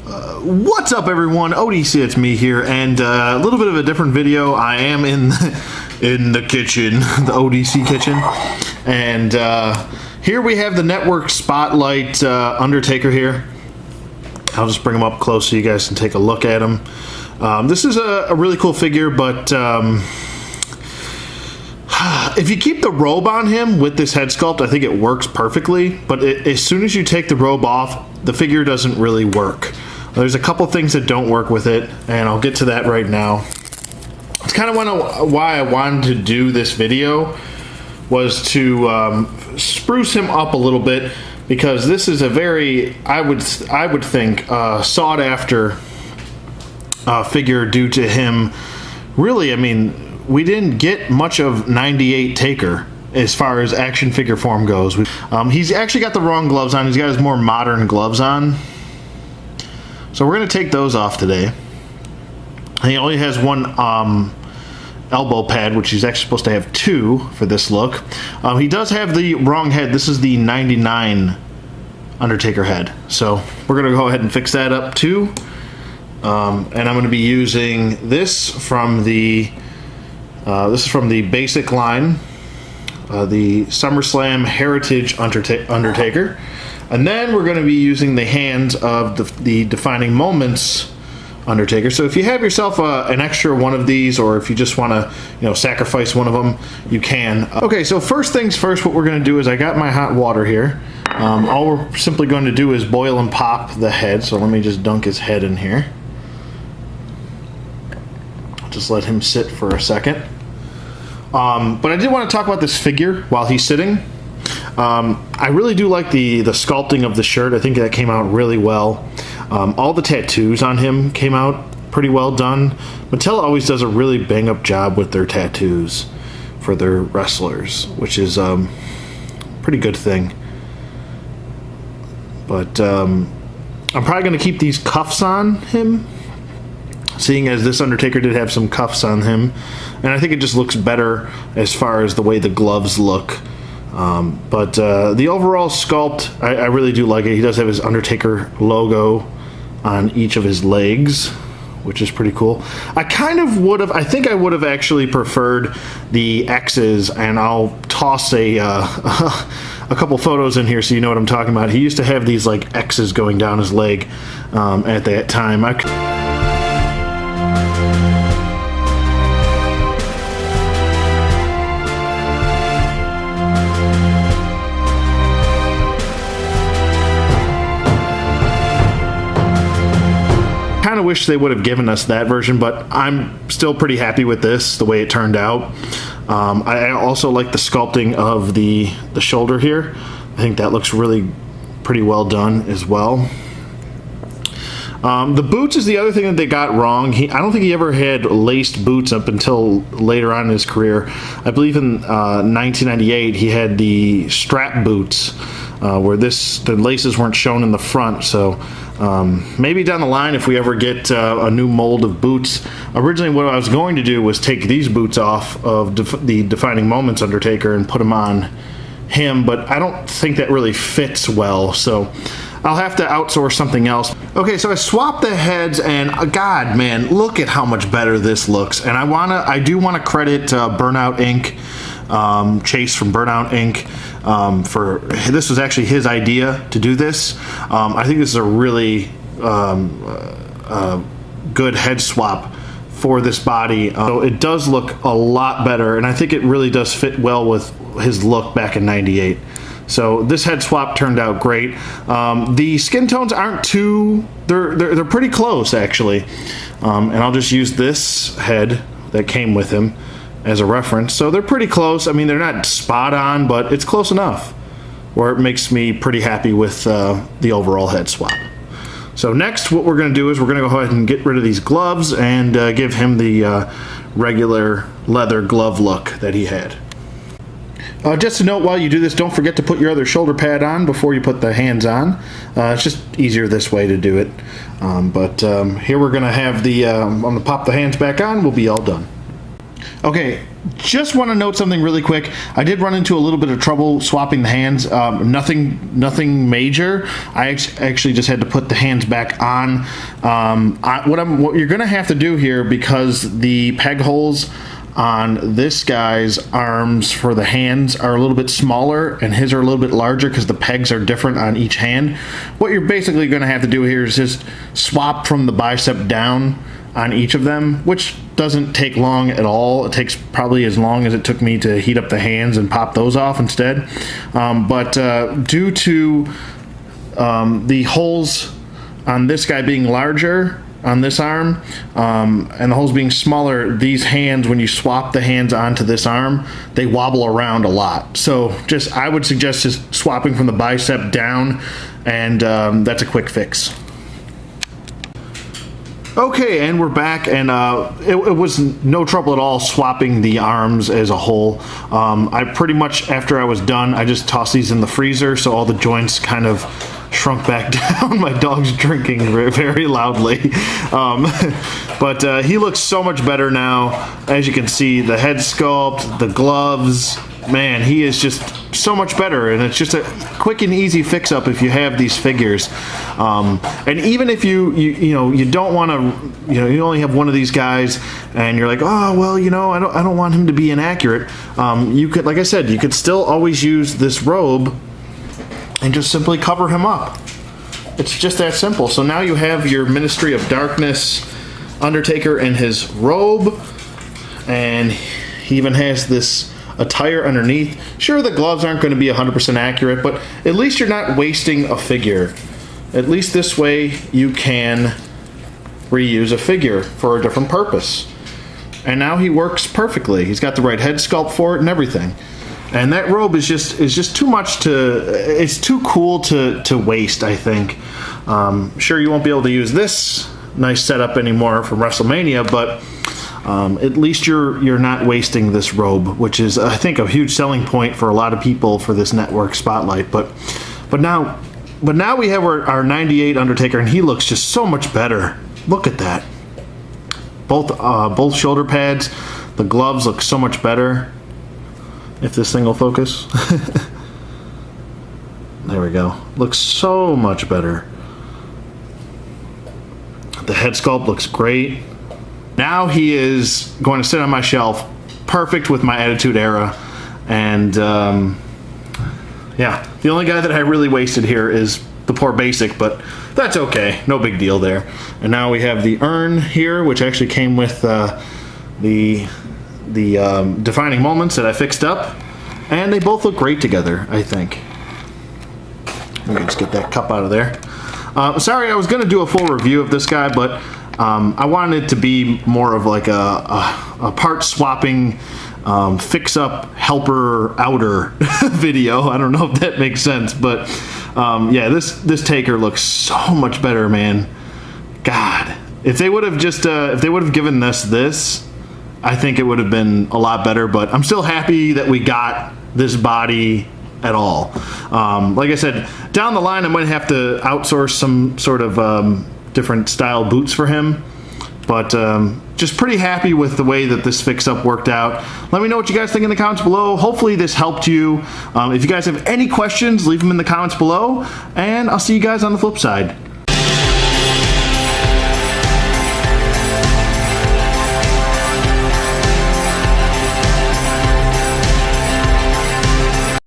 What's up, everyone? ODC, it's me here, and a little bit of a different video. I am in the kitchen, the ODC kitchen, and here we have the Network Spotlight Undertaker here. I'll just bring him up close so you guys can take a look at him. This is a really cool figure, but if you keep the robe on him with this head sculpt, I think it works perfectly, but as soon as you take the robe off, the figure doesn't really work. There's a couple things that don't work with it, and I'll get to that right now. It's kind of why I wanted to do this video, was to spruce him up a little bit, because this is a very, I would think, sought after figure due to him. Really, I mean, we didn't get much of 98 Taker as far as action figure form goes. He's actually got the wrong gloves on. He's got his more modern gloves on. So we're going to take those off today. He only has one elbow pad, which he's actually supposed to have two for this look. He does have the wrong head. This is the 99 Undertaker head. So we're going to go ahead and fix that up too. And I'm going to be using this from the this is from the basic line, the SummerSlam Heritage Undertaker. And then we're going to be using the hands of the Defining Moments Undertaker. So if you have yourself an extra one of these, or if you just want to, sacrifice one of them, you can. Okay, so first things first, what we're going to do is I got my hot water here. All we're simply going to do is boil and pop the head. So let me just dunk his head in here. Just let him sit for a second. But I did want to talk about this figure while he's sitting. I really do like the sculpting of the shirt. I think that came out really well. All the tattoos on him came out pretty well done. Mattel always does a really bang-up job with their tattoos for their wrestlers, which is a pretty good thing. But I'm probably going to keep these cuffs on him, seeing as this Undertaker did have some cuffs on him. And I think it just looks better as far as the way the gloves look. But the overall sculpt, I really do like it. He does have his Undertaker logo on each of his legs, which is pretty cool. I think I would have actually preferred the X's, and I'll toss a couple photos in here so you know what I'm talking about. He used to have these like X's going down his leg at that time. I wish they would have given us that version, but I'm still pretty happy with this, the way it turned out. I also like the sculpting of the shoulder here. I think that looks really pretty well done as well. The boots is the other thing that they got wrong. I don't think he ever had laced boots up until later on in his career. I believe in 1998 he had the strap boots, where the laces weren't shown in the front. So maybe down the line, if we ever get a new mold of boots. Originally what I was going to do was take these boots off of the Defining Moments Undertaker and put them on him, but I don't think that really fits well, so I'll have to outsource something else. Okay, so I swapped the heads, and God, man, look at how much better this looks. And I do want to credit Burnout Inc., Chase from Burnout Inc., for this was actually his idea to do this. I think this is a really good head swap for this body. So it does look a lot better, and I think it really does fit well with his look back in '98. So this head swap turned out great. The skin tones aren't too, they're pretty close actually. And I'll just use this head that came with him as a reference. So they're pretty close. I mean, they're not spot on, but it's close enough where it makes me pretty happy with the overall head swap. So next, what we're going to do is we're going to go ahead and get rid of these gloves and give him the regular leather glove look that he had. Just a note, while you do this, don't forget to put your other shoulder pad on before you put the hands on. It's just easier this way to do it. Here we're going to have I'm going to pop the hands back on. We'll be all done. Okay, just want to note something really quick. I did run into a little bit of trouble swapping the hands. Nothing major. I actually just had to put the hands back on. What you're going to have to do here, because the peg holes on this guy's arms for the hands are a little bit smaller and his are a little bit larger because the pegs are different on each hand. What you're basically going to have to do here is just swap from the bicep down on each of them, which doesn't take long at all. It takes probably as long as it took me to heat up the hands and pop those off instead. But due to the holes on this guy being larger on this arm, and the holes being smaller, these hands, when you swap the hands onto this arm, they wobble around a lot. So I would suggest just swapping from the bicep down, and that's a quick fix. Okay, and we're back, and it was no trouble at all swapping the arms as a whole. I pretty much, after I was done, I just tossed these in the freezer so all the joints kind of shrunk back down. My dog's drinking very loudly. But he looks so much better now. As you can see, the head sculpt, the gloves, man, he is just so much better, and it's just a quick and easy fix-up if you have these figures. And even if you don't want to, you only have one of these guys, and you're like, oh well, I don't want him to be inaccurate. You could, like I said, you could still always use this robe and just simply cover him up. It's just that simple. So now you have your Ministry of Darkness Undertaker in his robe, and he even has this attire underneath. Sure, the gloves aren't going to be 100% accurate, but at least you're not wasting a figure. At least this way you can reuse a figure for a different purpose. And now he works perfectly. He's got the right head sculpt for it and everything. And that robe is just too much it's too cool to waste, I think. Sure, you won't be able to use this nice setup anymore from WrestleMania, but at least you're not wasting this robe, which is, I think, a huge selling point for a lot of people for this network spotlight. But now we have our 98 Undertaker, and he looks just so much better. Look at that. Both shoulder pads, the gloves look so much better. If this thing will focus. There we go. Looks so much better. The head sculpt looks great. Now he is going to sit on my shelf, perfect with my Attitude Era. And yeah, the only guy that I really wasted here is the poor Basic, but that's okay. No big deal there. And now we have the urn here, which actually came with the defining moments that I fixed up, and they both look great together, I think. Let me just get that cup out of there. Sorry, I was going to do a full review of this guy, but I wanted it to be more of like a part swapping fix-up helper outer video. I don't know if that makes sense, but yeah, this Taker looks so much better, man. God, if they would have given this, I think it would have been a lot better, but I'm still happy that we got this body at all. Like I said, down the line I might have to outsource some sort of different style boots for him, but just pretty happy with the way that this fix-up worked out. Let me know what you guys think in the comments below. Hopefully this helped you. If you guys have any questions, leave them in the comments below, and I'll see you guys on the flip side.